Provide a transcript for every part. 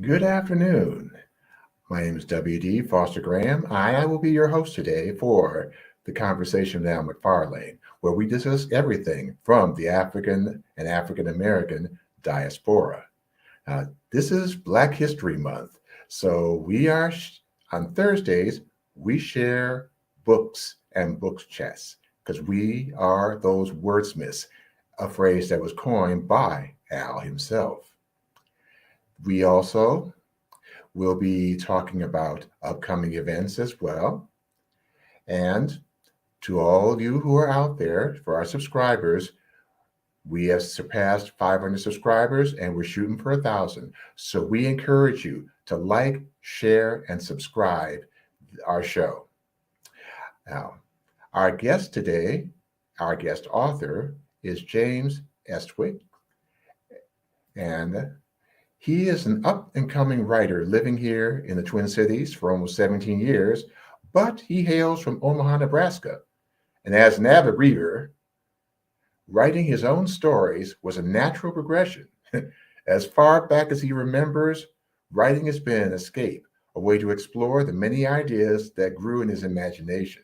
Good afternoon. My name is W.D. Foster Graham. I will be your host today for the Conversation with Al McFarlane, where we discuss everything from the African and African American diaspora. This is Black History Month, so on Thursdays, we share books and book chats because we are those wordsmiths, a phrase that was coined by Al himself. We also will be talking about upcoming events as well. And to all of you who are out there, for our subscribers, we have surpassed 500 subscribers and we're shooting for 1,000. So we encourage you to like, share, and subscribe our show. Now, our guest today, our guest author, is James Estwick. And he is an up-and-coming writer living here in the Twin Cities for almost 17 years, but he hails from Omaha, Nebraska. And as an avid reader, writing his own stories was a natural progression. As far back as he remembers, writing has been an escape, a way to explore the many ideas that grew in his imagination.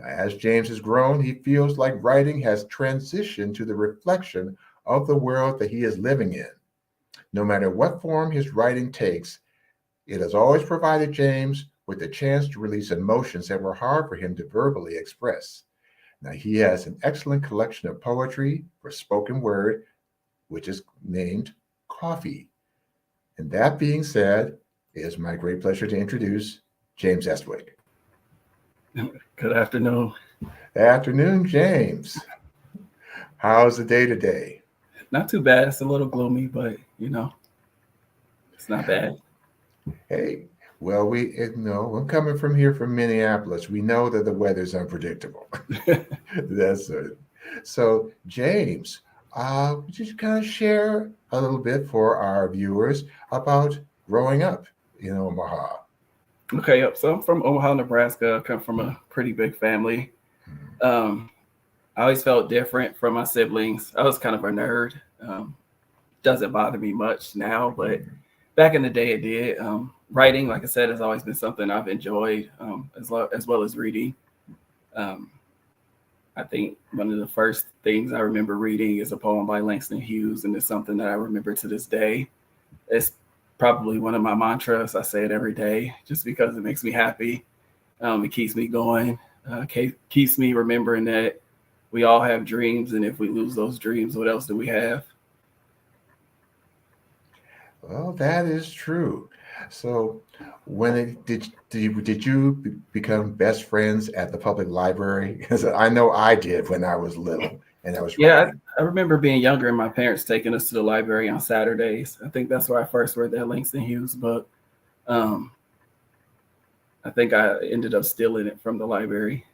Now, as James has grown, he feels like writing has transitioned to the reflection of the world that he is living in. No matter what form his writing takes, it has always provided James with the chance to release emotions that were hard for him to verbally express. Now, he has an excellent collection of poetry for spoken word, which is named Coffee. And that being said, it is my great pleasure to introduce James Estwick. Good afternoon. Afternoon, James. How's the day today? Not too bad. It's a little gloomy, but it's not bad. Hey, well, I'm coming from here from Minneapolis. We know that the weather's unpredictable. That's it. So, James, would you kind of share a little bit for our viewers about growing up in Omaha? Okay, so I'm from Omaha, Nebraska. I come from a pretty big family. I always felt different from my siblings. I was kind of a nerd. Doesn't bother me much now, but back in the day it did. Writing, like I said, has always been something I've enjoyed, as well as reading. I think one of the first things I remember reading is a poem by Langston Hughes, and it's something that I remember to this day. It's probably one of my mantras. I say it every day just because it makes me happy. It keeps me going, keeps me remembering that we all have dreams, and if we lose those dreams, what else do we have? Well, that is true. So, did you become best friends at the public library? Because I know I did when I was little, and I was writing. I remember being younger and my parents taking us to the library on Saturdays. I think that's where I first read that Langston Hughes book. I think I ended up stealing it from the library.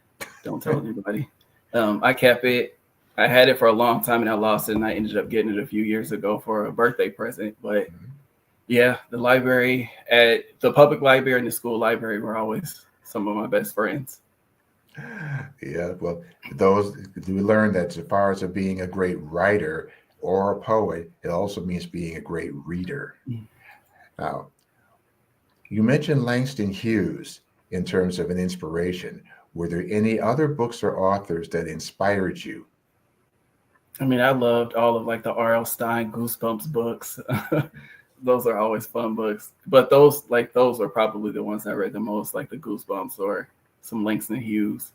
Don't tell anybody. I kept it. I had it for a long time and I lost it, and I ended up getting it a few years ago for a birthday present. But yeah, the library, at the public library and the school library, were always some of my best friends. Yeah, well, we learned that as far as being a great writer or a poet, it also means being a great reader. Now, you mentioned Langston Hughes in terms of an inspiration. Were there any other books or authors that inspired you? I mean, I loved all of the R.L. Stine Goosebumps books. Those are always fun books. But those are probably the ones I read the most, like the Goosebumps or some Langston Hughes.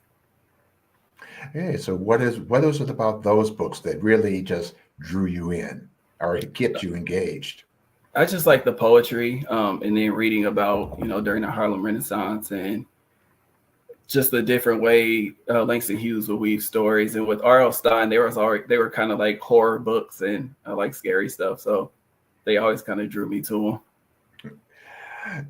Hey, so what is it about those books that really just drew you in or kept you engaged? I just like the poetry, and then reading about, during the Harlem Renaissance and just the different way Langston Hughes would weave stories. And with R.L. Stine, they were kind of like horror books, and I like scary stuff. So they always kind of drew me to them.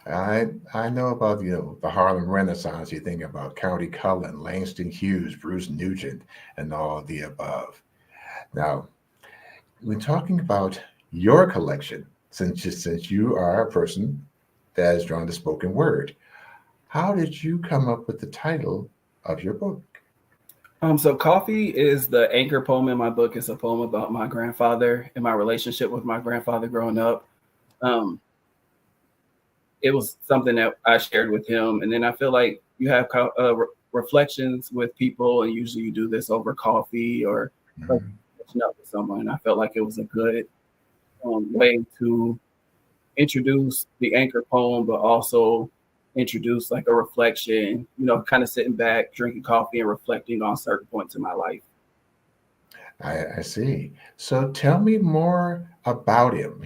I know about, the Harlem Renaissance. You think about Countee Cullen, Langston Hughes, Bruce Nugent, and all of the above. Now, when talking about your collection, since you are a person that is drawn to spoken word, how did you come up with the title of your book? So Coffee is the anchor poem in my book. It's a poem about my grandfather and my relationship with my grandfather growing up. um, it was something that I shared with him. And then I feel like you have reflections with people, and usually you do this over coffee or like Mhm. catching up with someone. I felt like it was a good way to introduce the anchor poem, but also introduce like a reflection, kind of sitting back, drinking coffee and reflecting on certain points in my life. I see. So tell me more about him,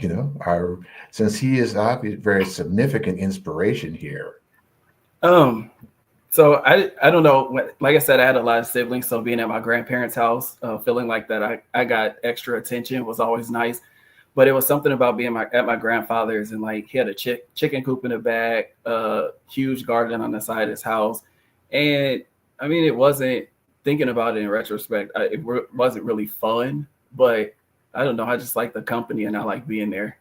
since he is obviously very significant inspiration here. Um, so I don't know. Like I said, I had a lot of siblings, so being at my grandparents' house, feeling like that I got extra attention was always nice. But it was something about being at my grandfather's, and like he had a chicken coop in the back, a huge garden on the side of his house, and I mean it wasn't, thinking about it in retrospect, wasn't really fun, but I don't know. I just like the company and I like being there.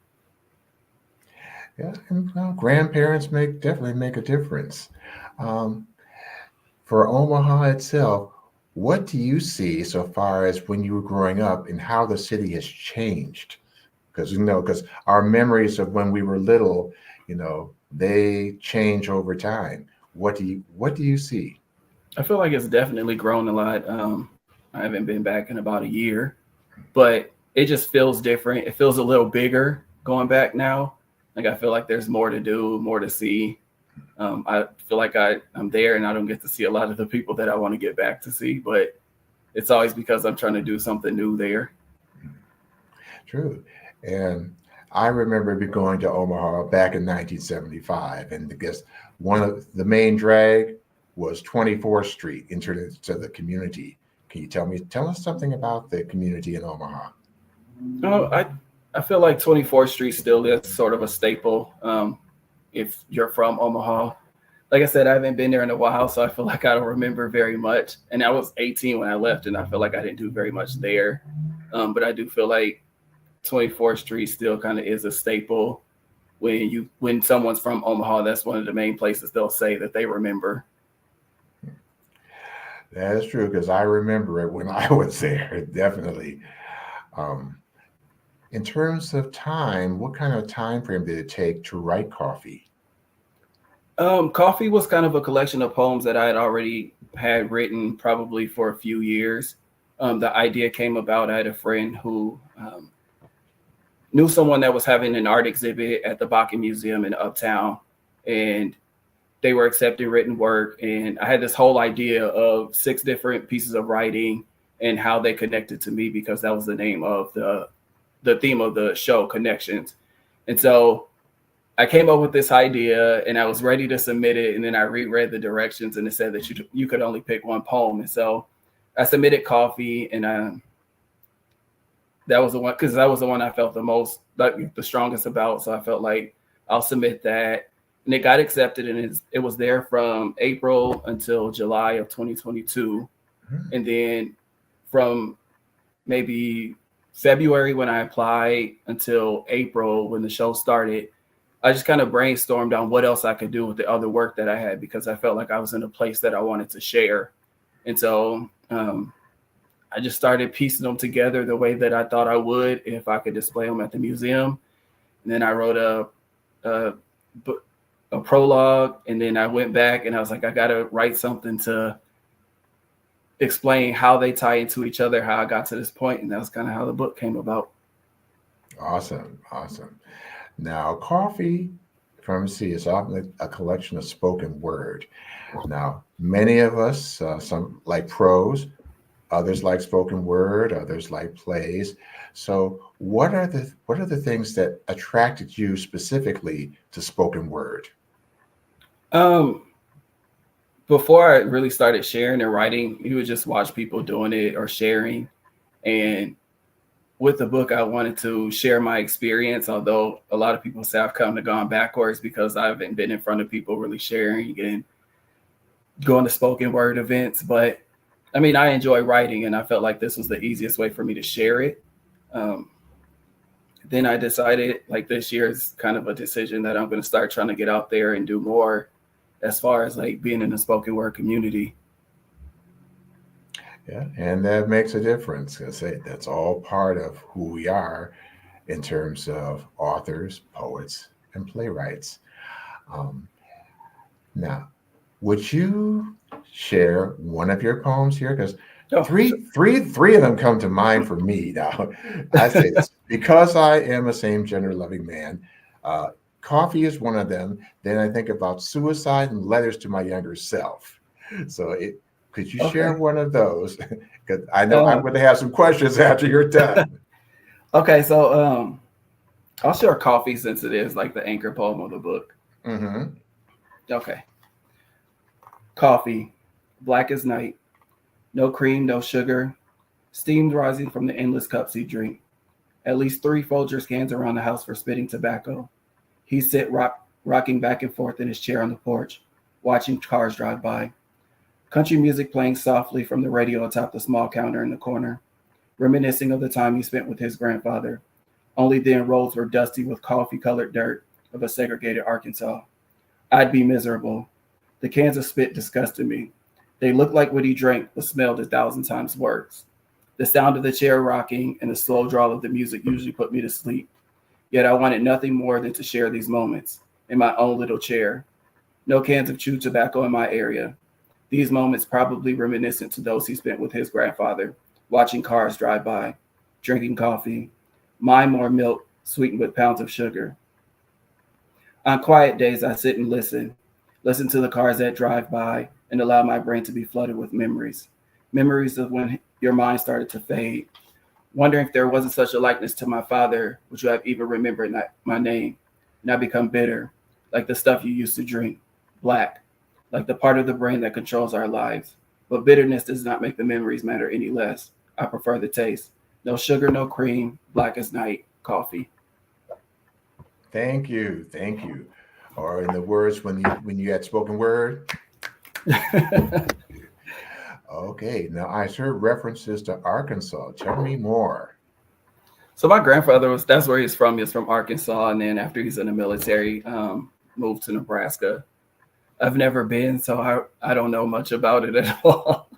Yeah, and grandparents definitely make a difference. Um, for Omaha itself, what do you see so far as when you were growing up and how the city has changed? Because our memories of when we were little, they change over time. What do you see? I feel like it's definitely grown a lot. I haven't been back in about a year, but it just feels different. It feels a little bigger going back now. Like I feel like there's more to do, more to see. I feel like I'm there and I don't get to see a lot of the people that I want to get back to see, but it's always because I'm trying to do something new there. True. And I remember going to Omaha back in 1975, and I guess one of the main drag was 24th Street into the community. Can you tell us something about the community in Omaha? Oh, I feel like 24th Street still is sort of a staple. If you're from Omaha, like I said, I haven't been there in a while, so I feel like I don't remember very much. And I was 18 when I left, and I feel like I didn't do very much there. But I do feel like 24th Street still kind of is a staple. When someone's from Omaha, that's one of the main places they'll say that they remember. That is true because I remember it when I was there, definitely. Um, in terms of time, what kind of time frame did it take to write Coffee? Coffee was kind of a collection of poems that I had already had written probably for a few years. The idea came about. I had a friend who knew someone that was having an art exhibit at the Bakken Museum in Uptown, and they were accepting written work. And I had this whole idea of 6 different pieces of writing and how they connected to me, because that was the name of the theme of the show, Connections. And so I came up with this idea and I was ready to submit it. And then I reread the directions and it said that you could only pick one poem. And so I submitted Coffee, and that was the one, because that was the one I felt the strongest about. So I felt like I'll submit that. And it got accepted, and it was there from April until July of 2022. Hmm. And then from maybe February when I applied until April when the show started, I just kind of brainstormed on what else I could do with the other work that I had, because I felt like I was in a place that I wanted to share. And so I just started piecing them together the way that I thought I would if I could display them at the museum. And then I wrote a prologue, and then I went back and I was like, I got to write something to explain how they tie into each other, how I got to this point. And that was kind of how the book came about. Awesome, awesome. Now, Coffee from C is often a collection of spoken word. Now, many of us, some like prose, others like spoken word, others like plays. So, what are the things that attracted you specifically to spoken word? Um, Before I really started sharing and writing, you would just watch people doing it or sharing. And with the book, I wanted to share my experience, although a lot of people say I've kind of gone backwards because I haven't been in front of people really sharing and going to spoken word events. But I mean, I enjoy writing, and I felt like this was the easiest way for me to share it. Um, then I decided, like, this year is kind of a decision that I'm going to start trying to get out there and do more as far as like being in the spoken word community. Yeah, and that makes a difference. I say that's all part of who we are in terms of authors, poets, and playwrights. Um, Now, would you share one of your poems here? Because Oh, three of them come to mind for me. Now, I say this because I am a same-gender loving man. Uh, Coffee is one of them. Then I think about suicide and letters to my younger self. So, could you share okay. one of those? Because I know I'm Um, going to have some questions after you're done. okay, so I'll share Coffee since it is like the anchor poem of the book. Mm-hmm. Okay. Coffee, black as night, no cream, no sugar, steam rising from the endless cups he drink. At least 3 Folgers cans around the house for spitting tobacco. He rocking back and forth in his chair on the porch, watching cars drive by. Country music playing softly from the radio atop the small counter in the corner, reminiscing of the time he spent with his grandfather. Only then roads were dusty with coffee-colored dirt of a segregated Arkansas. I'd be miserable. The cans of spit disgusted me. They looked like what he drank, but smelled 1,000 times worse. The sound of the chair rocking and the slow drawl of the music usually put me to sleep. Yet I wanted nothing more than to share these moments in my own little chair. No cans of chewed tobacco in my area. These moments probably reminiscent to those he spent with his grandfather, watching cars drive by, drinking coffee, mine more milk sweetened with pounds of sugar. On quiet days, I sit and listen to the cars that drive by and allow my brain to be flooded with memories. Memories of when your mind started to fade. Wondering if there wasn't such a likeness to my father, would you have even remembered my name? And I become bitter, like the stuff you used to drink, black, like the part of the brain that controls our lives. But bitterness does not make the memories matter any less. I prefer the taste. No sugar, no cream, black as night, coffee. Thank you, thank you. Or in the words when you had spoken word. Okay, now I heard references to Arkansas. Tell me more. So my grandfather that's where he's from. He's from Arkansas. And then after he's in the military, moved to Nebraska. I've never been, so I don't know much about it at all.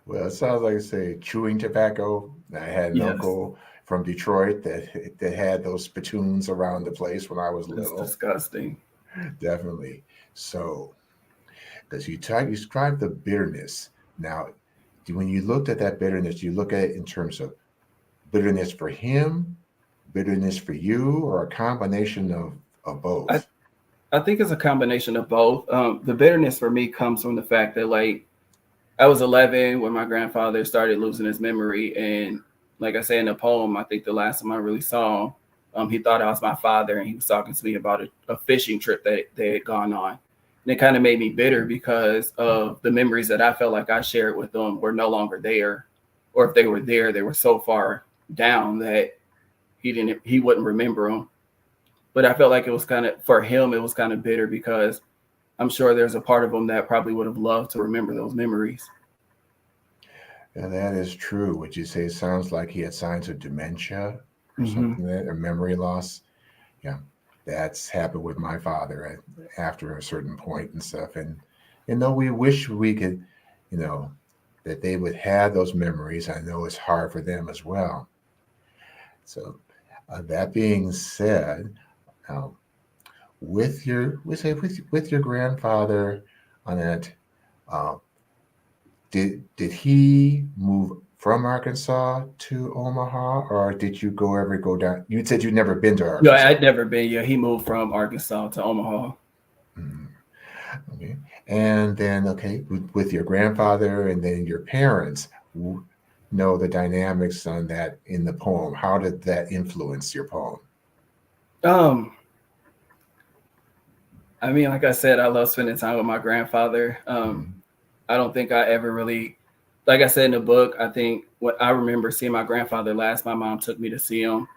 Well, it sounds like, say, chewing tobacco. I had an Yes, uncle from Detroit that had those spittoons around the place when I was it's little. disgusting. Definitely. So, because you described the bitterness. Now, when you looked at that bitterness, you look at it in terms of bitterness for him, bitterness for you, or a combination of I, both? I think it's a combination of both. The bitterness for me comes from the fact that like I was 11 when my grandfather started losing his memory, and like I say in the poem, I think the last time I really saw him, he thought I was my father, and he was talking to me about a fishing trip that they had gone on, and it kind of made me bitter because of the memories that I felt like I shared with them were no longer there, or if they were there, they were so far down that he wouldn't remember them. But I felt like it was kind of for him, it was kind of bitter because I'm sure there's a part of him that probably would have loved to remember those memories. And that is true. Would you say it sounds like he had signs of dementia or Mm-hmm. something or memory loss? Yeah, that's happened with my father after a certain point and stuff. And though we wish we could, you know, that they would have those memories, I know it's hard for them as well. So that being said, um, with your grandfather on that, uh, did he move from Arkansas to Omaha, or did you go down? You said you'd never been to No, Arkansas. I'd never been. Yeah, he moved from Arkansas to Omaha. Mhm. Okay, and then okay, with your grandfather and then your parents, know the dynamics on that in the poem. How did that influence your poem? Um, I mean, like I said, I love spending time with my grandfather. Mhm. I don't think I ever really, like I said in the book, I think what I remember seeing my grandfather last, my mom took me to see him.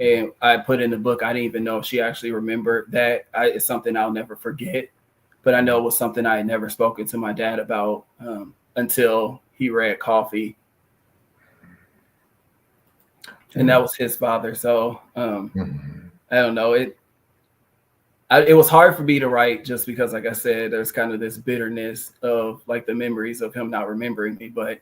And I put in the book, I didn't even know if she actually remembered that. It's something I'll never forget. But I know it was something I had never spoken to my dad about until he read Coffee. And that Yeah. was his father. So Mhm. I don't know. It was hard for me to write just because, like I said, there's kind of this bitterness of like the memories of him not remembering me. But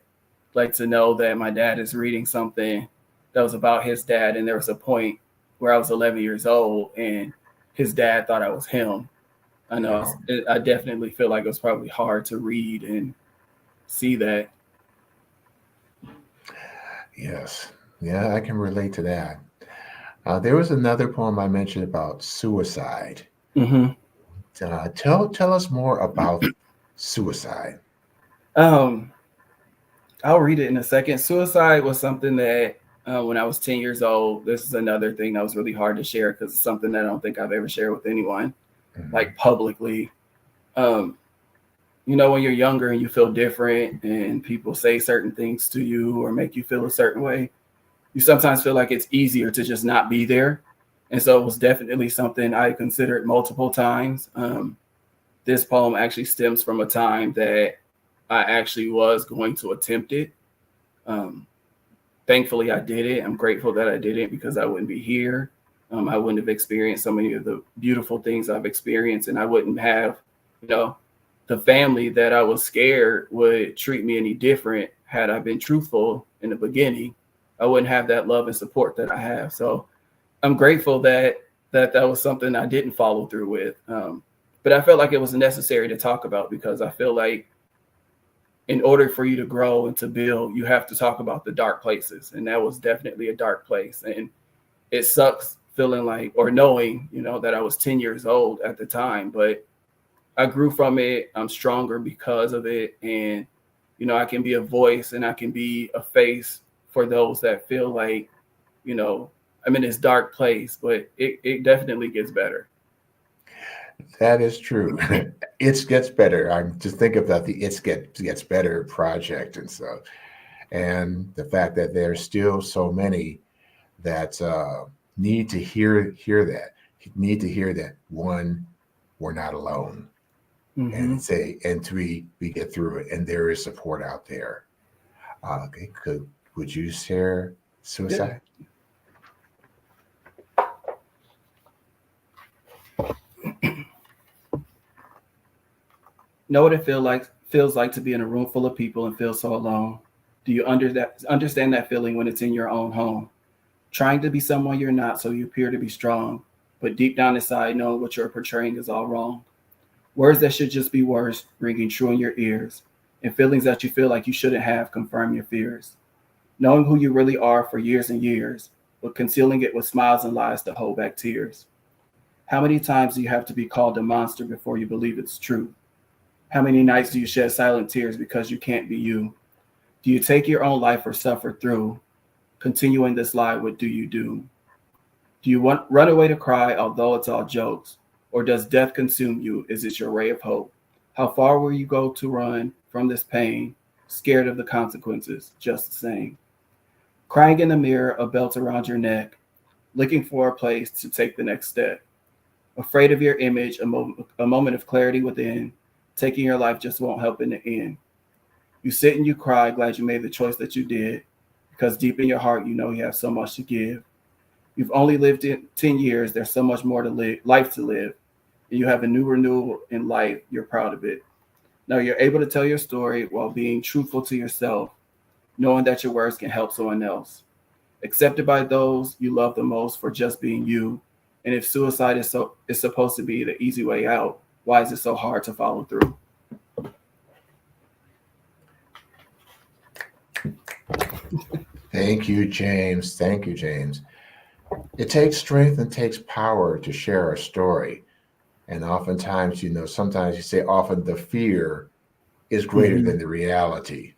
like to know that my dad is reading something that was about his dad. And there was a point where I was 11 years old and his dad thought I was him. I know I definitely feel like it was probably hard to read and see that. Yes. Yeah, I can relate to that. There was another poem I mentioned about suicide. Mm-hmm. Tell us more about suicide. I'll read it in a second. Suicide was something that when I was 10 years old, this is another thing that was really hard to share because it's something that I don't think I've ever shared with anyone, like publicly. You know, when you're younger and you feel different and people say certain things to you or make you feel a certain way, you sometimes feel like it's easier to just not be there. And so it was definitely something I considered multiple times. This poem actually stems from a time that I actually was going to attempt it. Thankfully, I did it. I'm grateful that I did it because I wouldn't be here. I wouldn't have experienced so many of the beautiful things I've experienced, and I wouldn't have, you know, the family that I was scared would treat me any different had I been truthful in the beginning. I wouldn't have that love and support that I have. So I'm grateful that was something I didn't follow through with. But I felt like it was necessary to talk about because I feel like in order for you to grow and to build, you have to talk about the dark places. And that was definitely a dark place. And it sucks feeling like, or knowing, you know, that I was 10 years old at the time, but I grew from it. I'm stronger because of it. And, you know, I can be a voice and I can be a face for those that feel like, you know, I'm in this dark place, but it definitely gets better. That is true. It gets better. I'm just thinking about the Gets Better project and so, and the fact that there's still so many that need to hear that, need to hear that one, we're not alone. And say, and three, we get through it, and there is support out there. Okay, would you share suicide? Yeah. Know what it feels like to be in a room full of people and feel so alone. Do you understand that feeling when it's in your own home? Trying to be someone you're not so you appear to be strong, but deep down inside knowing what you're portraying is all wrong. Words that should just be words ringing true in your ears, and feelings that you feel like you shouldn't have confirm your fears. Knowing who you really are for years and years, but concealing it with smiles and lies to hold back tears. How many times do you have to be called a monster before you believe it's true? How many nights do you shed silent tears because you can't be you? Do you take your own life or suffer through? Continuing this lie, what do you do? Do you run away to cry, although it's all jokes? Or does death consume you? Is it your ray of hope? How far will you go to run from this pain, scared of the consequences, just the same? Crying in the mirror, a belt around your neck, looking for a place to take the next step. Afraid of your image, a moment of clarity within, taking your life just won't help in the end. You sit and you cry, glad you made the choice that you did, because deep in your heart, you know you have so much to give. You've only lived in 10 years. There's so much more life to live. And you have a new renewal in life. You're proud of it. Now you're able to tell your story while being truthful to yourself, knowing that your words can help someone else. Accepted by those you love the most for just being you. And if suicide is supposed to be the easy way out, why is it so hard to follow through? Thank you, James. Thank you, James. It takes strength and takes power to share a story. And oftentimes, you know, sometimes you say often the fear is greater than the reality.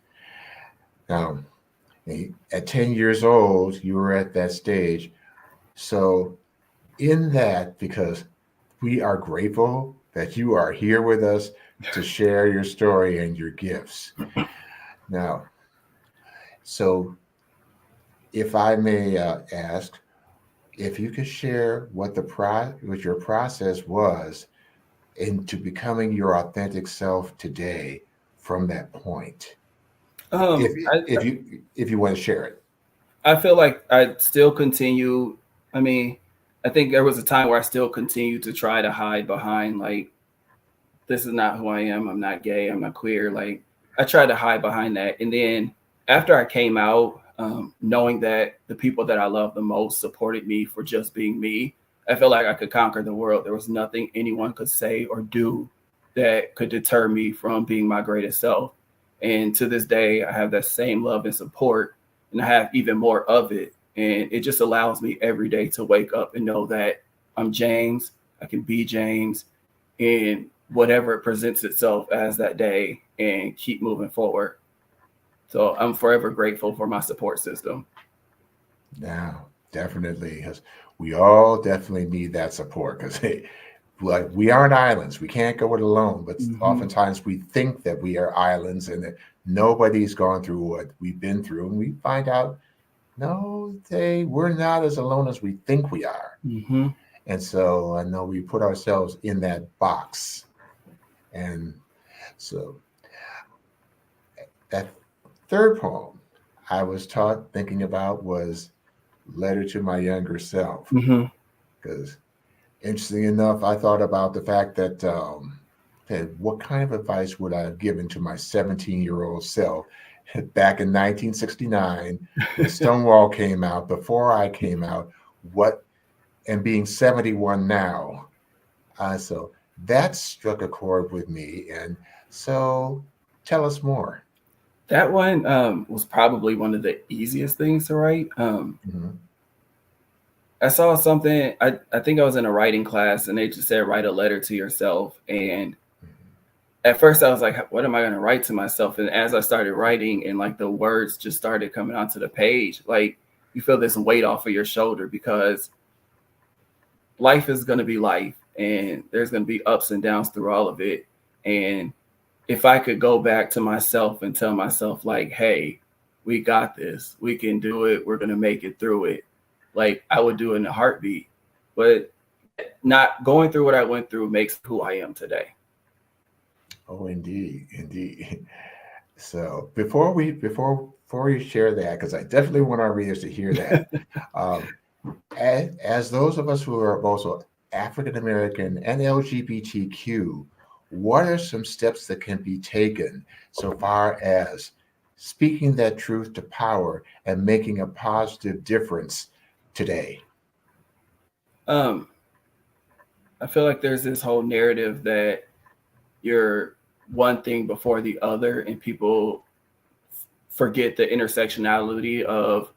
Now, at 10 years old, you were at that stage. So in that, because we are grateful that you are here with us to share your story and your gifts. Now, so if I may ask, if you could share what your process was into becoming your authentic self today from that point, if you want to share it. I feel like I still continue. I mean, I think there was a time where I still continued to try to hide behind like, this is not who I am. I'm not gay. I'm not queer. Like I tried to hide behind that. And then after I came out, knowing that the people that I love the most supported me for just being me. I felt like I could conquer the world. There was nothing anyone could say or do that could deter me from being my greatest self. And to this day, I have that same love and support, and I have even more of it. And it just allows me every day to wake up and know that I'm James, I can be James, and whatever it presents itself as that day, and keep moving forward. So I'm forever grateful for my support system. Now, definitely, because we all definitely need that support, because like, we aren't islands. We can't go it alone. But oftentimes we think that we are islands and that nobody's gone through what we've been through. And we find out, no, we're not as alone as we think we are. And so I know we put ourselves in that box. And so that third poem I was thinking about was Letter to My Younger Self. Because interesting enough, I thought about the fact that what kind of advice would I have given to my 17-year-old self back in 1969 when Stonewall came out, before I came out, and being 71 now. So that struck a chord with me. And so tell us more. That one was probably one of the easiest things to write. I saw something, I think I was in a writing class, and they just said, write a letter to yourself. And at first I was like, what am I going to write to myself? And as I started writing, and like the words just started coming onto the page, like you feel this weight off of your shoulder, because life is going to be life, and there's going to be ups and downs through all of it. And if I could go back to myself and tell myself, like, hey, we got this, we can do it, we're going to make it through it, like, I would do it in a heartbeat. But not going through what I went through makes who I am today. Oh, indeed, indeed. So before we share that, because I definitely want our readers to hear that, as those of us who are also African American and LGBTQ, what are some steps that can be taken so far as speaking that truth to power and making a positive difference today? I feel like there's this whole narrative that you're one thing before the other, and people forget the intersectionality of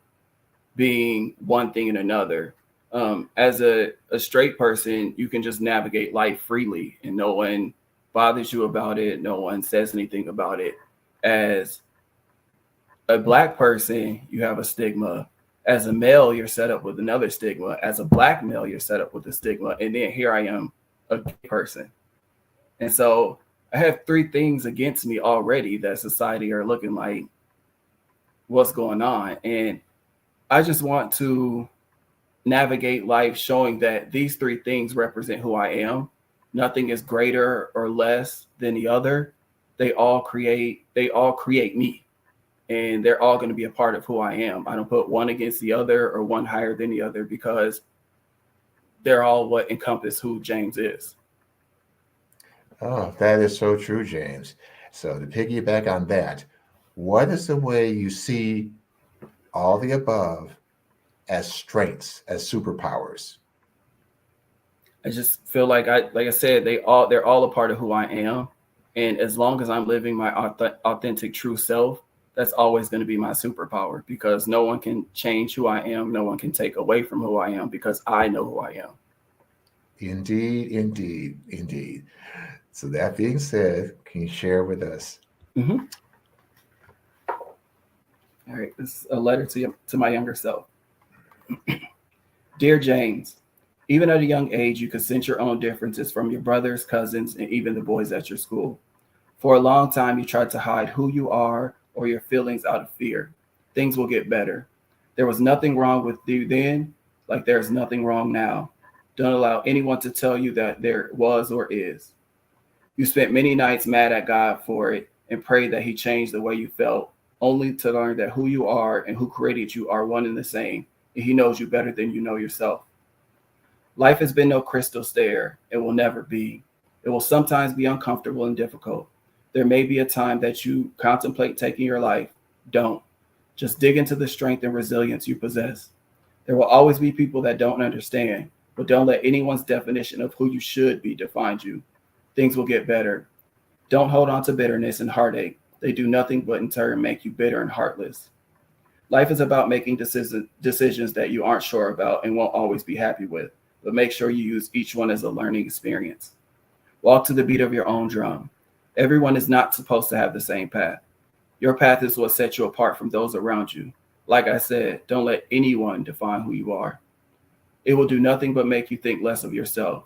being one thing and another. As a straight person, you can just navigate life freely, and no one bothers you about it. No one says anything about it. As a Black person, you have a stigma. As a male, you're set up with another stigma. As a Black male, you're set up with a stigma. And then here I am, a gay person. And so I have three things against me already that society are looking like, what's going on? And I just want to navigate life showing that these three things represent who I am. Nothing is greater or less than the other. They all create me, and they're all going to be a part of who I am. I don't put one against the other or one higher than the other, because they're all what encompass who James is. Oh, that is so true, James. So to piggyback on that, what is the way you see all the above as strengths, as superpowers? I just feel like I said, they're all a part of who I am. And as long as I'm living my authentic, true self, that's always going to be my superpower, because no one can change who I am. No one can take away from who I am, because I know who I am. Indeed, indeed, indeed. So that being said, can you share with us? All right. This is a letter to my younger self. Dear James, even at a young age, you could sense your own differences from your brothers, cousins, and even the boys at your school. For a long time, you tried to hide who you are or your feelings out of fear. Things will get better. There was nothing wrong with you then, like there's nothing wrong now. Don't allow anyone to tell you that there was or is. You spent many nights mad at God for it and prayed that he changed the way you felt, only to learn that who you are and who created you are one and the same, and he knows you better than you know yourself. Life has been no crystal stair. It will never be. It will sometimes be uncomfortable and difficult. There may be a time that you contemplate taking your life. Don't. Just dig into the strength and resilience you possess. There will always be people that don't understand, but don't let anyone's definition of who you should be define you. Things will get better. Don't hold on to bitterness and heartache. They do nothing but in turn make you bitter and heartless. Life is about making decisions that you aren't sure about and won't always be happy with, but make sure you use each one as a learning experience. Walk to the beat of your own drum. Everyone is not supposed to have the same path. Your path is what sets you apart from those around you. Like I said, don't let anyone define who you are. It will do nothing but make you think less of yourself.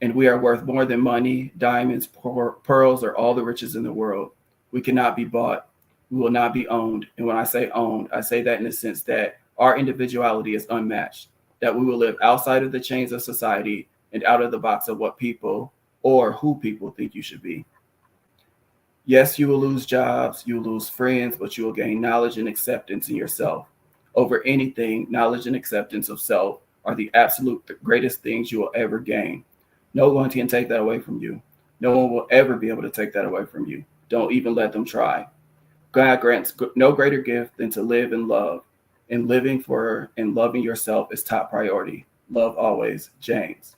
And we are worth more than money, diamonds, pearls, or all the riches in the world. We cannot be bought. We will not be owned. And when I say owned, I say that in the sense that our individuality is unmatched, that we will live outside of the chains of society and out of the box of what people or who people think you should be. Yes, you will lose jobs, you will lose friends, but you will gain knowledge and acceptance in yourself. Over anything, knowledge and acceptance of self are the absolute greatest things you will ever gain. No one can take that away from you. No one will ever be able to take that away from you. Don't even let them try. God grants no greater gift than to live and love. And living for and loving yourself is top priority. Love always, James.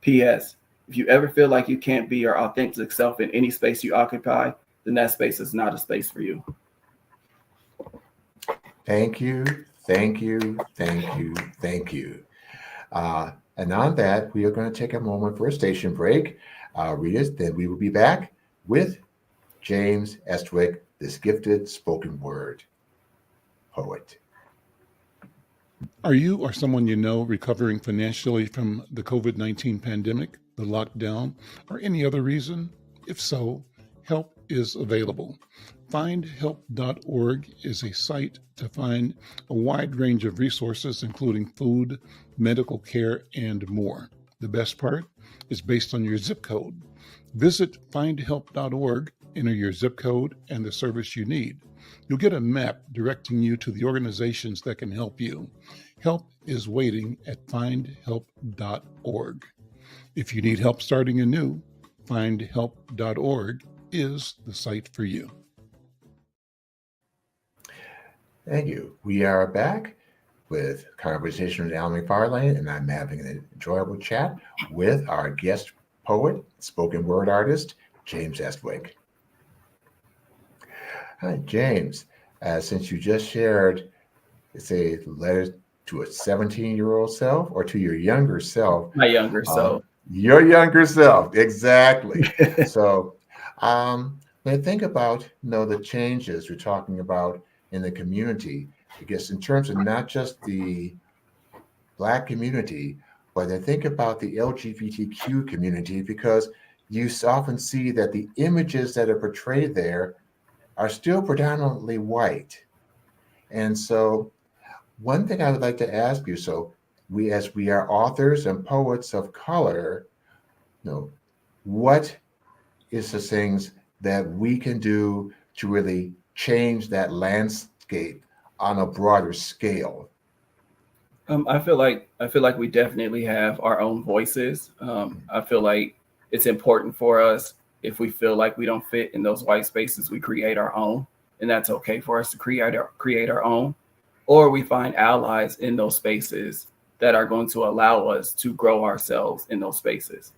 P.S. If you ever feel like you can't be your authentic self in any space you occupy, then that space is not a space for you. Thank you, thank you, thank you, thank you. And on that, we are going to take a moment for a station break. Readers, then we will be back with James Estwick, this gifted spoken word poet. Are you or someone you know recovering financially from the COVID-19 pandemic, the lockdown, or any other reason? If so, help is available. Findhelp.org is a site to find a wide range of resources, including food, medical care, and more. The best part is based on your zip code. Visit findhelp.org, enter your zip code and the service you need. You'll get a map directing you to the organizations that can help you. Help is waiting at findhelp.org. If you need help starting anew, findhelp.org is the site for you. Thank you. We are back with Conversation with Al McFarlane, and I'm having an enjoyable chat with our guest poet, spoken word artist, James Estwick. Hi, James. Since you just shared, it's a letter to a 17-year-old self or to your younger self? My younger self. Your younger self, exactly. So when I think about, the changes you're talking about in the community, I guess in terms of not just the Black community, but I think about the LGBTQ community, because you often see that the images that are portrayed there are still predominantly white. And so one thing I would like to ask you, so as we are authors and poets of color, what is the things that we can do to really change that landscape on a broader scale? I feel like we definitely have our own voices. I feel like it's important for us, if we feel like we don't fit in those white spaces, we create our own, and that's okay for us to create our own, or we find allies in those spaces that are going to allow us to grow ourselves in those spaces.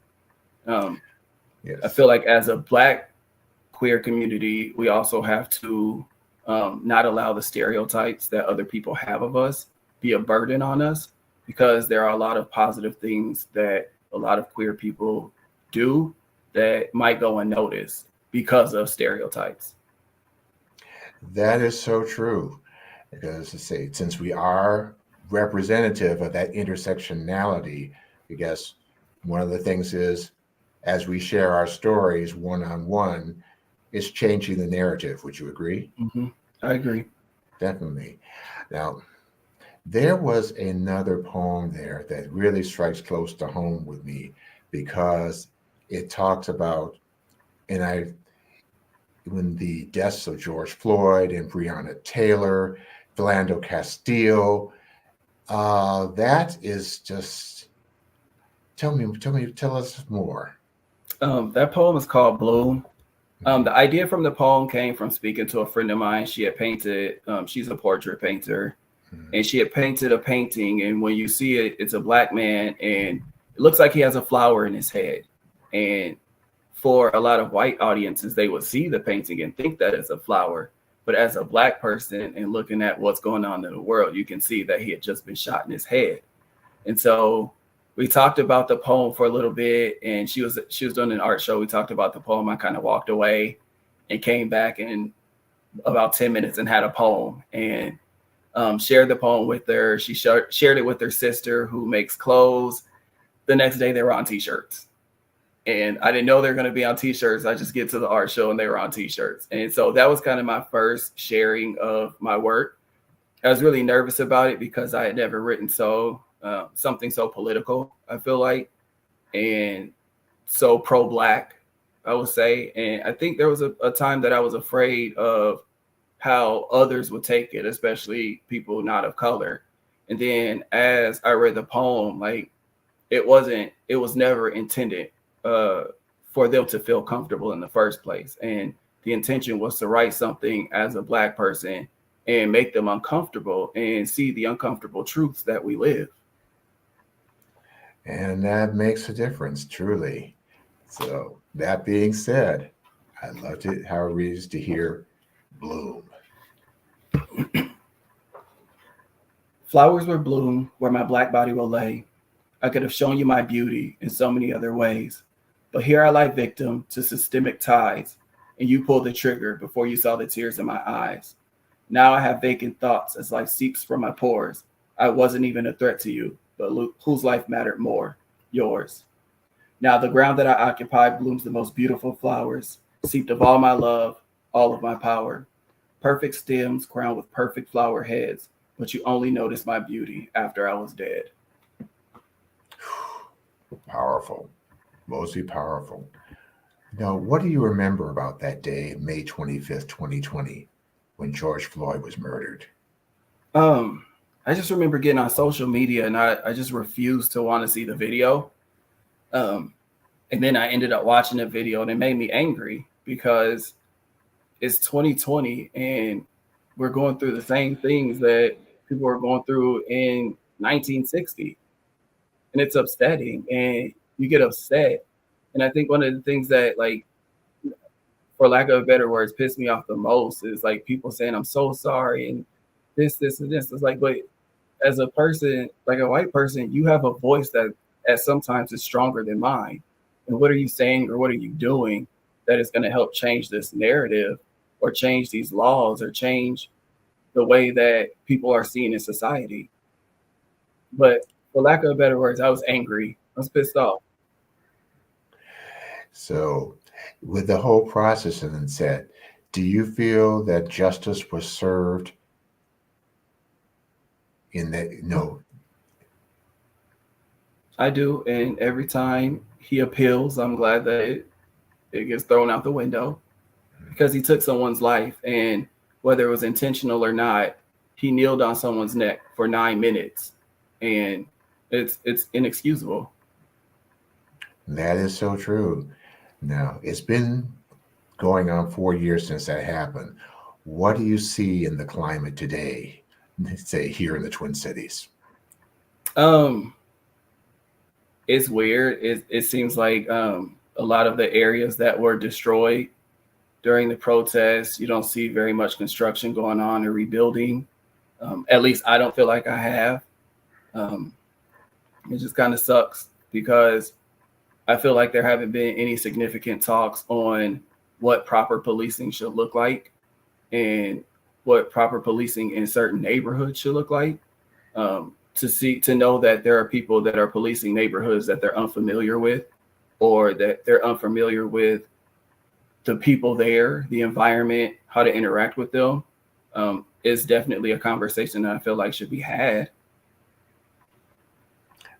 Yes. I feel like as a Black queer community, we also have to not allow the stereotypes that other people have of us be a burden on us, because there are a lot of positive things that a lot of queer people do that might go unnoticed because of stereotypes. That is so true. Because since we are representative of that intersectionality, I guess one of the things is, as we share our stories one-on-one, it's changing the narrative. Would you agree? Mm-hmm. I agree. Definitely. Now, there was another poem there that really strikes close to home with me, because it talks about, when the deaths of George Floyd and Breonna Taylor, Philando Castile, that is just, tell us more. That poem is called Bloom. The idea from the poem came from speaking to a friend of mine. She had painted, she's a portrait painter, and she had painted a painting. And when you see it, it's a Black man, and it looks like he has a flower in his head. And for a lot of white audiences, they would see the painting and think that it's a flower. But as a Black person and looking at what's going on in the world, you can see that he had just been shot in his head. And so we talked about the poem for a little bit, and she was doing an art show. We talked about the poem. I kind of walked away and came back in about 10 minutes and had a poem, and shared the poem with her. She shared it with her sister, who makes clothes. The next day they were on t-shirts, and I didn't know they were going to be on t-shirts. I just get to the art show and they were on t-shirts. And so that was kind of my first sharing of my work. I was really nervous about it because I had never written something so political, I feel like, and so pro-Black, I would say. And I think there was a time that I was afraid of how others would take it, especially people not of color. And then as I read the poem, like, it was never intended for them to feel comfortable in the first place. And the intention was to write something as a Black person and make them uncomfortable and see the uncomfortable truths that we live. And that makes a difference, truly. So that being said, I loved it how it reads to hear Bloom. Flowers will bloom where my Black body will lay. I could have shown you my beauty in so many other ways, but here I lie victim to systemic ties, and you pulled the trigger before you saw the tears in my eyes. Now I have vacant thoughts as life seeps from my pores. I wasn't even a threat to you, but whose life mattered more? Yours. Now the ground that I occupy blooms the most beautiful flowers, seeped of all my love, all of my power. Perfect stems crowned with perfect flower heads, but you only noticed my beauty after I was dead. Powerful, mostly powerful. Now, what do you remember about that day, May 25th, 2020, when George Floyd was murdered? I just remember getting on social media and I just refused to want to see the video. And then I ended up watching the video and it made me angry because it's 2020 and we're going through the same things that people were going through in 1960. And it's upsetting and you get upset. And I think one of the things that, like, for lack of better words, pissed me off the most is like people saying, I'm so sorry. And this, and this. It's like, but as a person, like a white person, you have a voice that at sometimes is stronger than mine. And what are you saying or what are you doing that is going to help change this narrative or change these laws or change the way that people are seen in society? But for lack of better words, I was angry. I was pissed off. So with the whole process and said, do you feel that justice was served in that? No. I do. And every time he appeals, I'm glad that it gets thrown out the window because he took someone's life. And whether it was intentional or not, he kneeled on someone's neck for 9 minutes. And it's inexcusable. That is so true. Now, it's been going on 4 years since that happened. What do you see in the climate today, say here in the Twin Cities? It's weird. It seems like a lot of the areas that were destroyed during the protests, you don't see very much construction going on or rebuilding. At least I don't feel like I have. It just kind of sucks because I feel like there haven't been any significant talks on what proper policing should look like and what proper policing in certain neighborhoods should look like. To know that there are people that are policing neighborhoods that they're unfamiliar with, or that they're unfamiliar with the people there, the environment, how to interact with them, is definitely a conversation that I feel like should be had.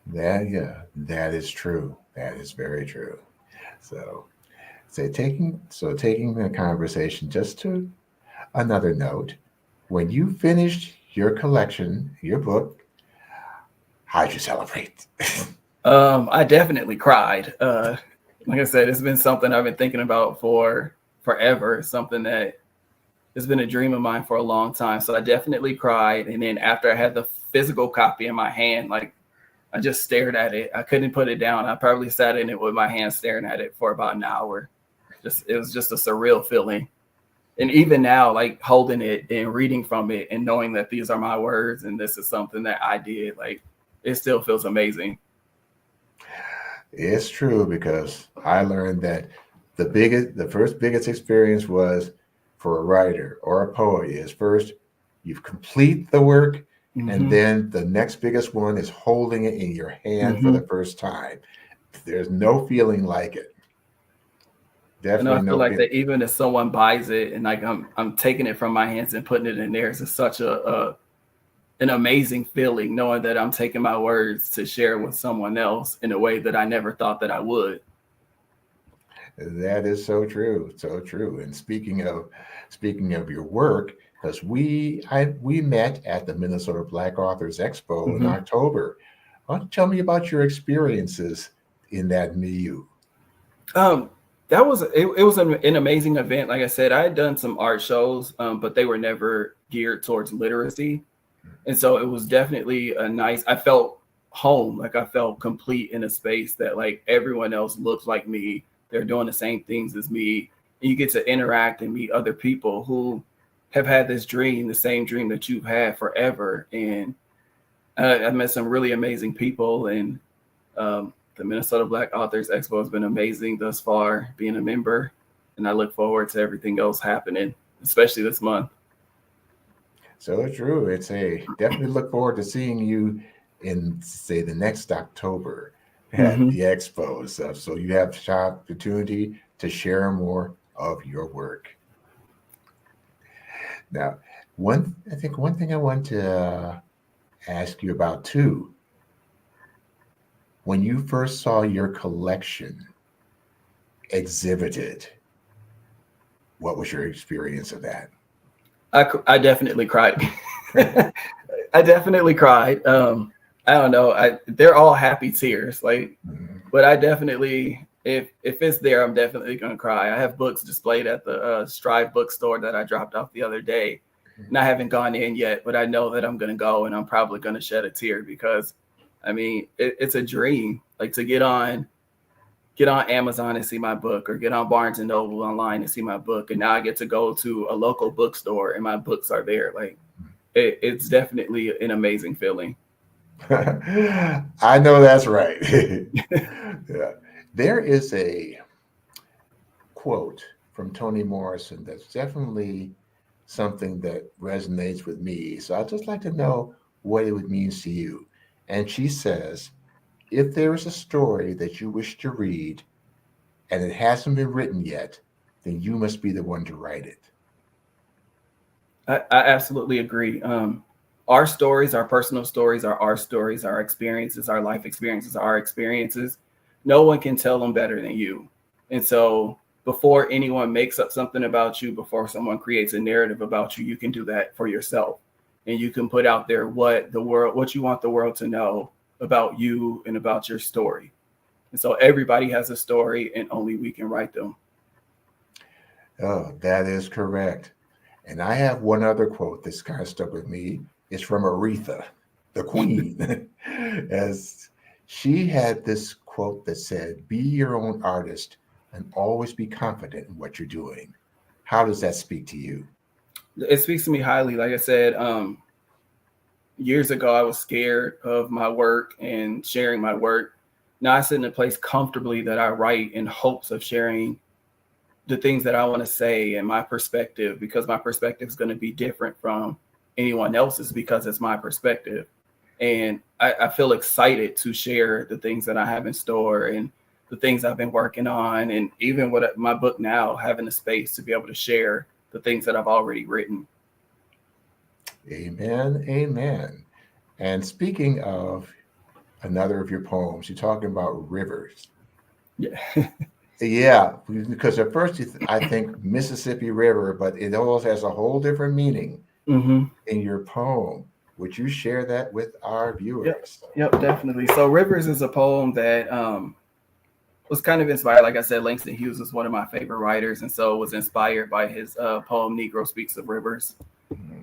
That is true. That is very true. So taking the conversation just to another note, when you finished your collection, your book, how'd you celebrate? I definitely cried. Like I said, it's been something I've been thinking about for forever. It's something that has been a dream of mine for a long time. So I definitely cried. And then after I had the physical copy in my hand, like I just stared at it. I couldn't put it down. I probably sat in it with my hand staring at it for about an hour. It was just a surreal feeling. And even now, like holding it and reading from it and knowing that these are my words and this is something that I did, like it still feels amazing. It's true, because I learned that the first biggest experience was for a writer or a poet is first you complete the work, and then the next biggest one is holding it in your hand for the first time. There's no feeling like it. Definitely. And I feel like that even if someone buys it and like I'm taking it from my hands and putting it in theirs, it's such an amazing feeling knowing that I'm taking my words to share with someone else in a way that I never thought that I would. That is so true, so true. And speaking of your work, because we met at the Minnesota Black Authors Expo in October. Why don't you tell me about your experiences in that milieu? That was it was an amazing event. Like I said, I had done some art shows, but they were never geared towards literacy. And so it was definitely I felt home, like I felt complete in a space that like everyone else looked like me. They're doing the same things as me. And you get to interact and meet other people who have had this dream, the same dream that you've had forever. And I met some really amazing people, and the Minnesota Black Authors Expo has been amazing thus far, being a member, and I look forward to everything else happening, especially this month. So true. Definitely look forward to seeing you in, say, the next October at the expo and stuff. So you have the opportunity to share more of your work. Now, one thing I want to ask you about too. When you first saw your collection exhibited, what was your experience of that? I definitely cried. I definitely cried. I don't know. They're all happy tears, like, but I definitely, if it's there, I'm definitely gonna cry. I have books displayed at the Strive bookstore that I dropped off the other day, and I haven't gone in yet, but I know that I'm gonna go, and I'm probably gonna shed a tear because, I mean, it's a dream, like to get on Amazon and see my book, or get on Barnes and Noble online and see my book, and now I get to go to a local bookstore and my books are there. Like, it's definitely an amazing feeling. I know that's right. Yeah. There is a quote from Toni Morrison that's definitely something that resonates with me. So I'd just like to know what it means to you. And she says, if there is a story that you wish to read and it hasn't been written yet, then you must be the one to write it. I absolutely agree. Our stories, our personal stories, are our stories, our experiences, our life experiences, our experiences. No one can tell them better than you. And so before anyone makes up something about you, before someone creates a narrative about you, you can do that for yourself. And you can put out there what you want the world to know about you and about your story. And so everybody has a story, and only we can write them. Oh, that is correct. And I have one other quote that's kind of stuck with me. It's from Aretha, the queen. As she had this quote that said, be your own artist and always be confident in what you're doing. How does that speak to you? It speaks to me highly. Like I said, years ago, I was scared of my work and sharing my work. Now I sit in a place comfortably that I write in hopes of sharing the things that I want to say and my perspective, because my perspective is going to be different from anyone else's because it's my perspective. And I feel excited to share the things that I have in store and the things I've been working on. And even with my book now, having a space to be able to share the things that I've already written. Amen. Amen. And speaking of another of your poems, you're talking about rivers. Yeah. Yeah, because at first I think Mississippi River, but it always has a whole different meaning in your poem. Would you share that with our viewers? Yep, definitely. So Rivers is a poem that was kind of inspired. Like I said, Langston Hughes was one of my favorite writers, and so was inspired by his poem "Negro Speaks of Rivers."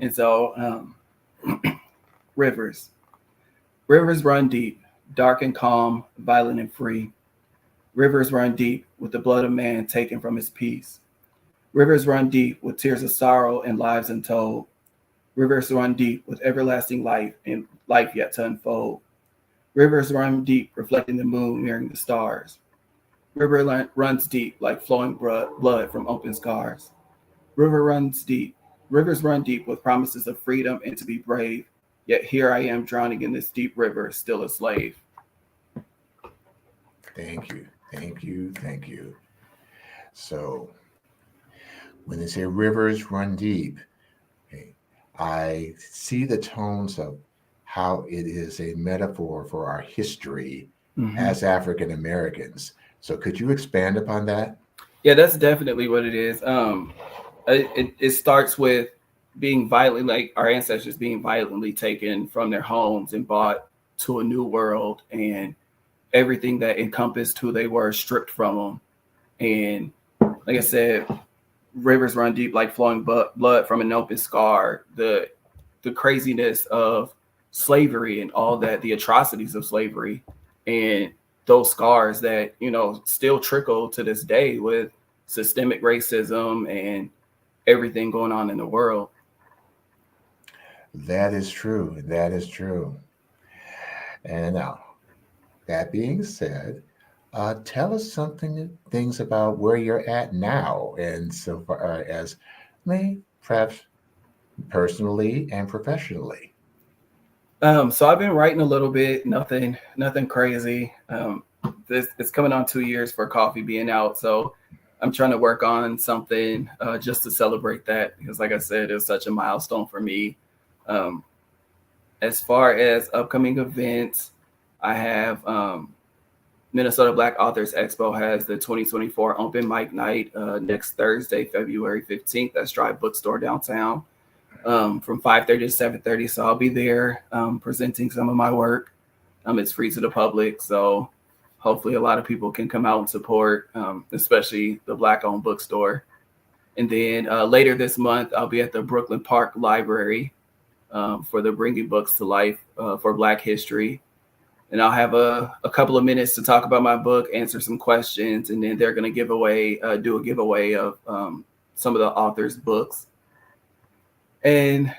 And so, rivers run deep, dark and calm, violent and free. Rivers run deep with the blood of man taken from his peace. Rivers run deep with tears of sorrow and lives untold. Rivers run deep with everlasting life and life yet to unfold. Rivers run deep, reflecting the moon, mirroring the stars. Runs deep like flowing blood from open scars. Rivers run deep with promises of freedom and to be brave. Yet here I am drowning in this deep river, still a slave. Thank you. Thank you. Thank you. So when they say rivers run deep, okay, I see the tones of how it is a metaphor for our history as African Americans. So could you expand upon that? Yeah, that's definitely what it is. It starts with being violently, like our ancestors being violently taken from their homes and brought to a new world, and everything that encompassed who they were stripped from them. And like I said, rivers run deep like flowing blood from an open scar. The craziness of slavery and all that, the atrocities of slavery, and those scars that, you know, still trickle to this day with systemic racism and everything going on in the world. That is true. That is true. And now, that being said, tell us things about where you're at now, and so far as perhaps personally and professionally. So I've been writing a little bit, nothing crazy. It's coming on 2 years for Coffee being out, so I'm trying to work on something just to celebrate that, because like I said, it was such a milestone for me. As far as upcoming events, I have Minnesota Black Authors Expo has the 2024 open mic night next Thursday, February 15th at Strive Bookstore downtown from 5:30 to 7:30. So I'll be there presenting some of my work. It's free to the public, so hopefully a lot of people can come out and support, especially the Black-owned bookstore. And then later this month, I'll be at the Brooklyn Park Library for the Bringing Books to Life for Black History. And I'll have a couple of minutes to talk about my book, answer some questions, and then they're going to do a giveaway of some of the author's books. And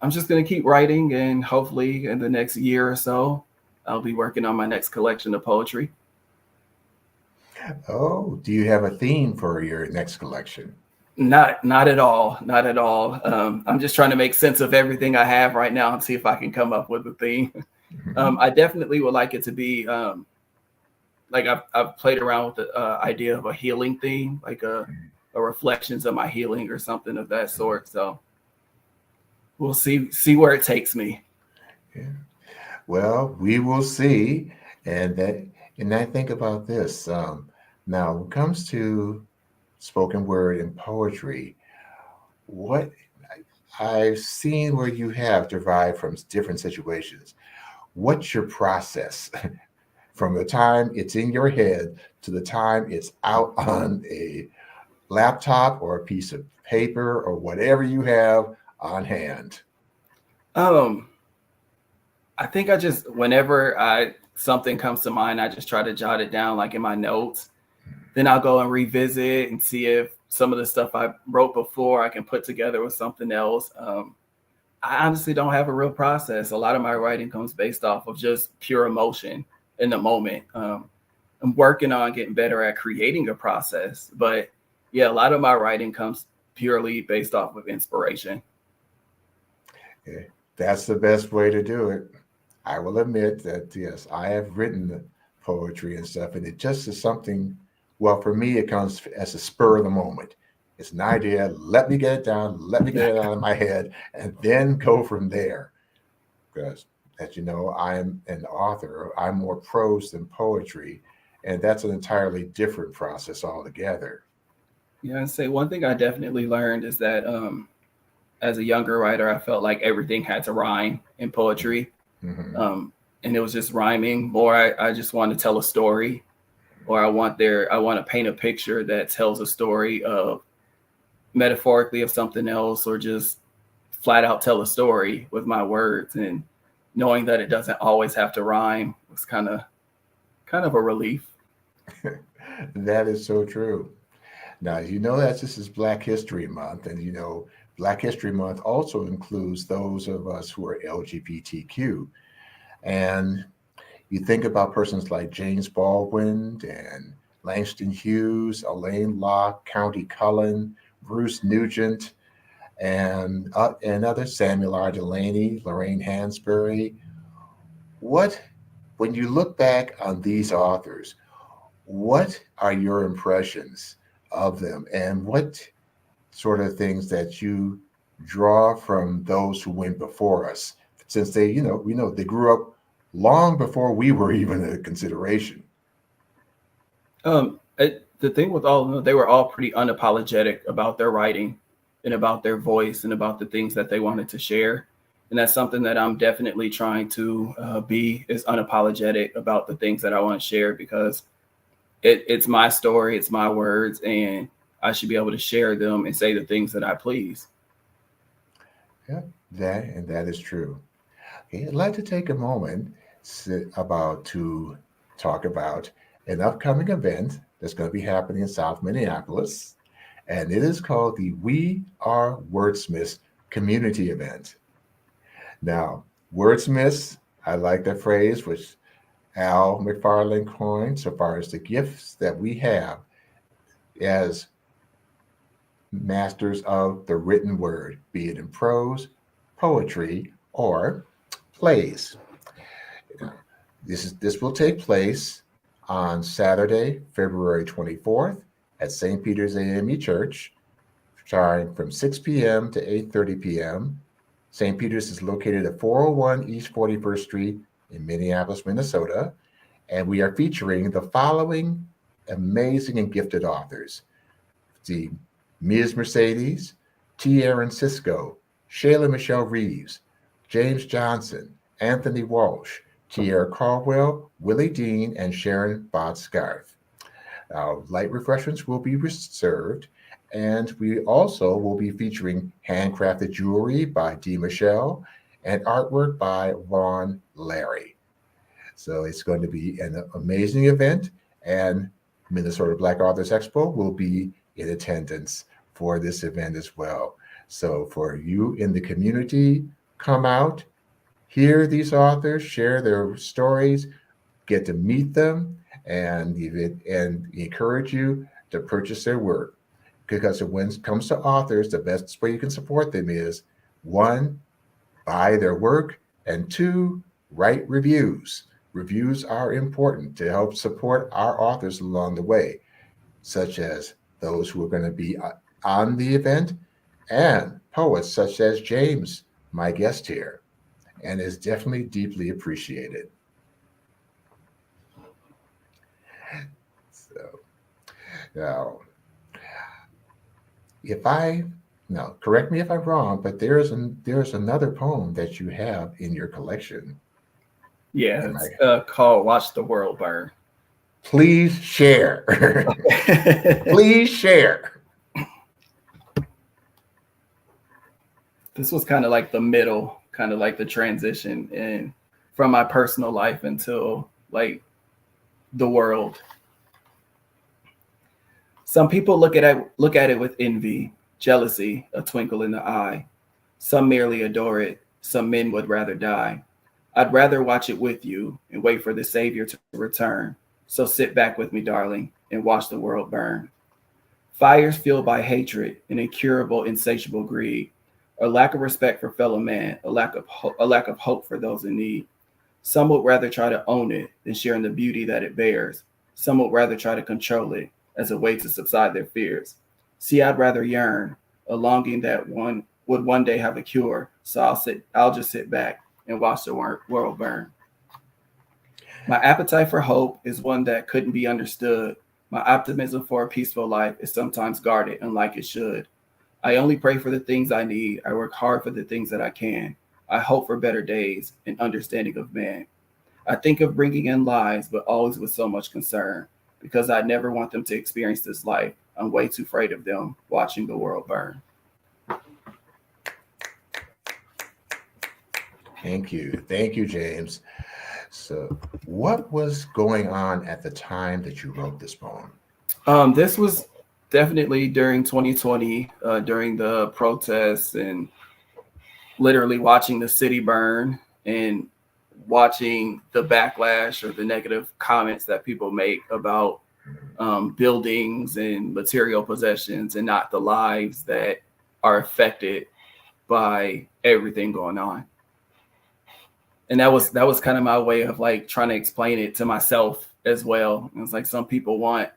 I'm just going to keep writing, and hopefully in the next year or so, I'll be working on my next collection of poetry. Oh, do you have a theme for your next collection? Not at all. Not at all. I'm just trying to make sense of everything I have right now and see if I can come up with a theme. I definitely would like it to be like I've played around with the idea of a healing theme, like a reflections of my healing or something of that sort. So we'll see where it takes me. Yeah. Well, we will see. And I think about this. Now, when it comes to spoken word and poetry, what I've seen where you have derived from different situations. What's your process from the time it's in your head to the time it's out on a laptop or a piece of paper or whatever you have on hand? I think whenever something comes to mind, I just try to jot it down like in my notes. Then I'll go and revisit and see if some of the stuff I wrote before I can put together with something else. I honestly don't have a real process. A lot of my writing comes based off of just pure emotion in the moment. I'm working on getting better at creating a process, but yeah, a lot of my writing comes purely based off of inspiration. Yeah, that's the best way to do it. I will admit that, yes, I have written the poetry and stuff, and it just is something, well, for me, it comes as a spur of the moment. It's an idea. Let me get it down. Let me get it out of my head, and then go from there. Because, as you know, I'm an author. I'm more prose than poetry, and that's an entirely different process altogether. Yeah, I'd say one thing I definitely learned is that as a younger writer, I felt like everything had to rhyme in poetry. And it was just rhyming more. I just wanted to tell a story, or I want to paint a picture that tells a story of metaphorically of something else, or just flat out tell a story with my words. And knowing that it doesn't always have to rhyme was kind of a relief. That is so true. Now, you know that this is Black History Month, and you know Black History Month also includes those of us who are LGBTQ. And you think about persons like James Baldwin and Langston Hughes, Elaine Locke, County Cullen, Bruce Nugent, and others, Samuel R. Delaney, Lorraine Hansberry. When you look back on these authors, what are your impressions of them, and what sort of things that you draw from those who went before us? Since they, we know they grew up long before we were even a consideration. The thing with all of them, they were all pretty unapologetic about their writing and about their voice and about the things that they wanted to share. And that's something that I'm definitely trying to be, is unapologetic about the things that I want to share, because it's my story, it's my words, and I should be able to share them and say the things that I please. Yeah, that is true. Okay, I'd like to take a moment to talk about an upcoming event that's going to be happening in South Minneapolis, and it is called the We Are Wordsmiths Community Event. Now, wordsmiths, I like that phrase, which Al McFarlane coined, so far as the gifts that we have as masters of the written word, be it in prose, poetry, or plays. This will take place on Saturday, February 24th at St. Peter's AME Church, starting from 6 p.m. to 8:30 p.m. St. Peter's is located at 401 East 41st Street in Minneapolis, Minnesota, and we are featuring the following amazing and gifted authors: the Ms. Mercedes, T. Aaron Cisco, Shayla Michelle Reeves, James Johnson, Anthony Walsh, Tierra Caldwell, Willie Dean, and Sharon Bott-Scarth. Light refreshments will be served, and we also will be featuring handcrafted jewelry by Dee Michelle and artwork by Vaughn Larry. So it's going to be an amazing event, and Minnesota Black Authors Expo will be in attendance for this event as well. So for you in the community, come out, hear these authors, share their stories, get to meet them, and encourage you to purchase their work. Because when it comes to authors, the best way you can support them is, 1, buy their work, and 2, write reviews. Reviews are important to help support our authors along the way, such as those who are going to be on the event, and poets such as James, my guest here, and is definitely deeply appreciated. So now, correct me if I'm wrong, but there's another poem that you have in your collection. Yeah, it's called Watch the World Burn. Please share. Please share. This was kind of like the middle, kind of like the transition in from my personal life until like the world. Some people look at it with envy, jealousy, a twinkle in the eye. Some merely adore it. Some men would rather die. I'd rather watch it with you and wait for the Savior to return. So sit back with me, darling, and watch the world burn. Fires fueled by hatred and incurable, insatiable greed, a lack of respect for fellow man, a lack of hope for those in need. Some would rather try to own it than share in the beauty that it bears. Some would rather try to control it as a way to subside their fears. See, I'd rather yearn, a longing that one would one day have a cure. So I'll just sit back and watch the world burn. My appetite for hope is one that couldn't be understood. My optimism for a peaceful life is sometimes guarded unlike it should. I only pray for the things I need. I work hard for the things that I can. I hope for better days and understanding of man. I think of bringing in lives, but always with so much concern. because I never want them to experience this life. I'm way too afraid of them watching the world burn. Thank you. Thank you, James. So what was going on at the time that you wrote this poem? This was definitely during 2020, during the protests, and literally watching the city burn and watching the backlash or the negative comments that people make about buildings and material possessions, and not the lives that are affected by everything going on. And that was kind of my way of like trying to explain it to myself as well. It's like some people want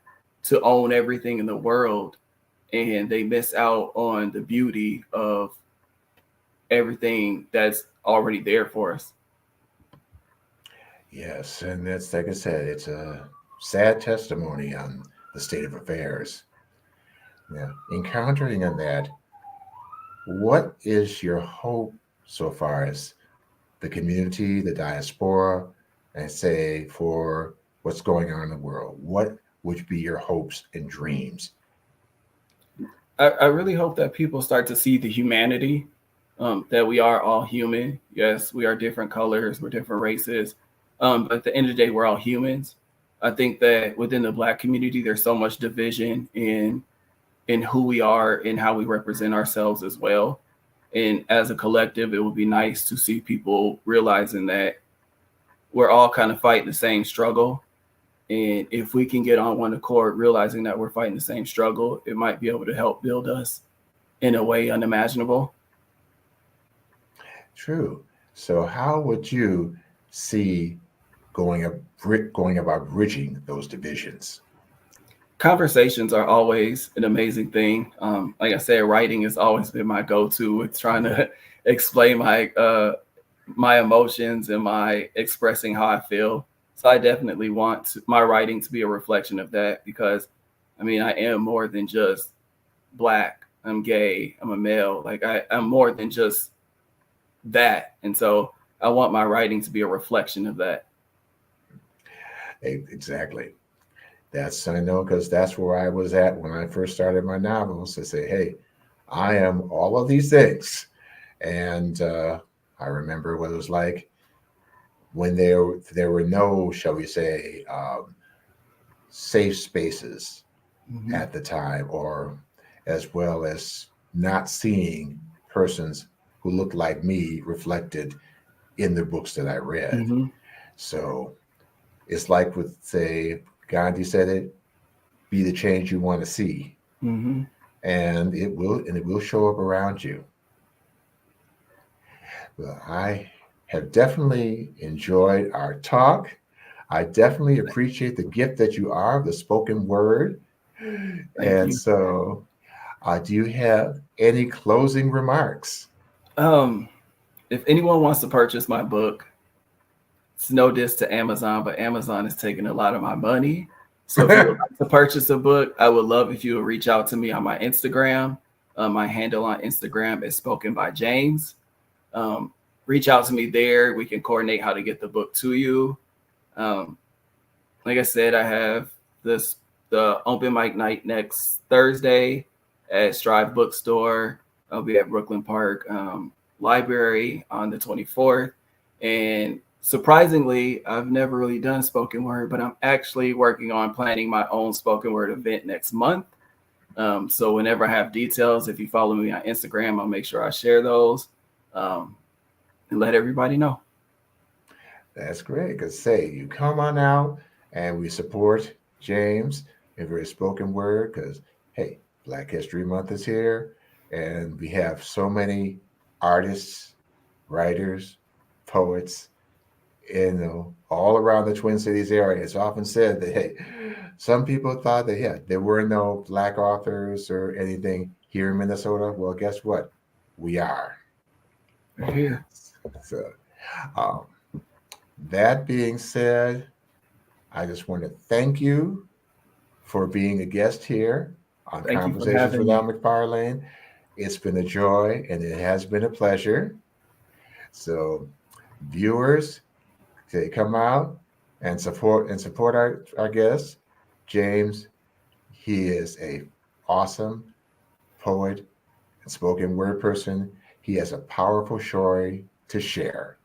to own everything in the world, and they miss out on the beauty of everything that's already there for us. Yes, and that's like I said, it's a sad testimony on the state of affairs. Yeah, encountering on that, what is your hope so far as the community, the diaspora, and say for what's going on in the world? What would be your hopes and dreams? I really hope that people start to see the humanity, that we are all human. Yes, we are different colors, we're different races. But at the end of the day, we're all humans. I think that within the Black community, there's so much division in who we are and how we represent ourselves as well. And as a collective, it would be nice to see people realizing that we're all kind of fighting the same struggle. And if we can get on one accord, realizing that we're fighting the same struggle, it might be able to help build us in a way unimaginable. True. So how would you see going about bridging those divisions? Conversations are always an amazing thing. Like I said, writing has always been my go-to with trying to explain my emotions and my expressing how I feel. So I definitely want my writing to be a reflection of that, because I mean, I am more than just Black. I'm gay. I'm a male. Like I'm more than just that. And so I want my writing to be a reflection of that. Exactly. That's, I know, because that's where I was at when I first started my novels, to say, hey, I am all of these things. And I remember what it was like when there were no, shall we say, safe spaces at the time, or as well as not seeing persons who looked like me reflected in the books that I read. So it's like with, say, Gandhi said it, be the change you want to see. And it will show up around you. Well, I have definitely enjoyed our talk. I definitely appreciate the gift that you are of the spoken word. Thank you. So do you have any closing remarks? If anyone wants to purchase my book, it's no diss to Amazon, but Amazon is taking a lot of my money. So if you would like to purchase a book, I would love if you would reach out to me on my Instagram. My handle on Instagram is Spoken by James. Reach out to me there. We can coordinate how to get the book to you. Like I said, I have the open mic night next Thursday at Strive Bookstore. I'll be at Brooklyn Park Library on the 24th. And surprisingly, I've never really done spoken word, but I'm actually working on planning my own spoken word event next month. So whenever I have details, if you follow me on Instagram, I'll make sure I share those and let everybody know. That's great. Because say you come on out and we support James in very spoken word, because hey, Black History Month is here, and we have so many artists, writers, poets, all around the Twin Cities area. It's often said that, hey, some people thought that, there were no Black authors or anything here in Minnesota. Well, guess what? We are. We're here. So, that being said, I just want to thank you for being a guest here on Conversations with Al McFarlane. It's been a joy, and it has been a pleasure. So, viewers, they come out and support our guests. James, he is a awesome poet and spoken word person. He has a powerful story to share.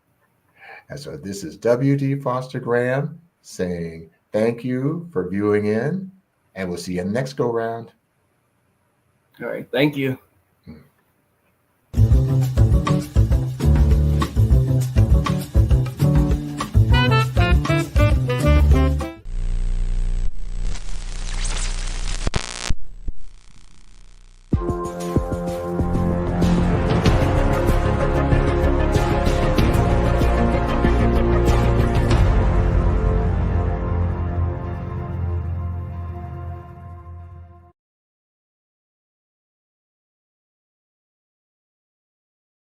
And so this is W.D. Foster Graham saying thank you for viewing in, and we'll see you next go round. All right. Thank you.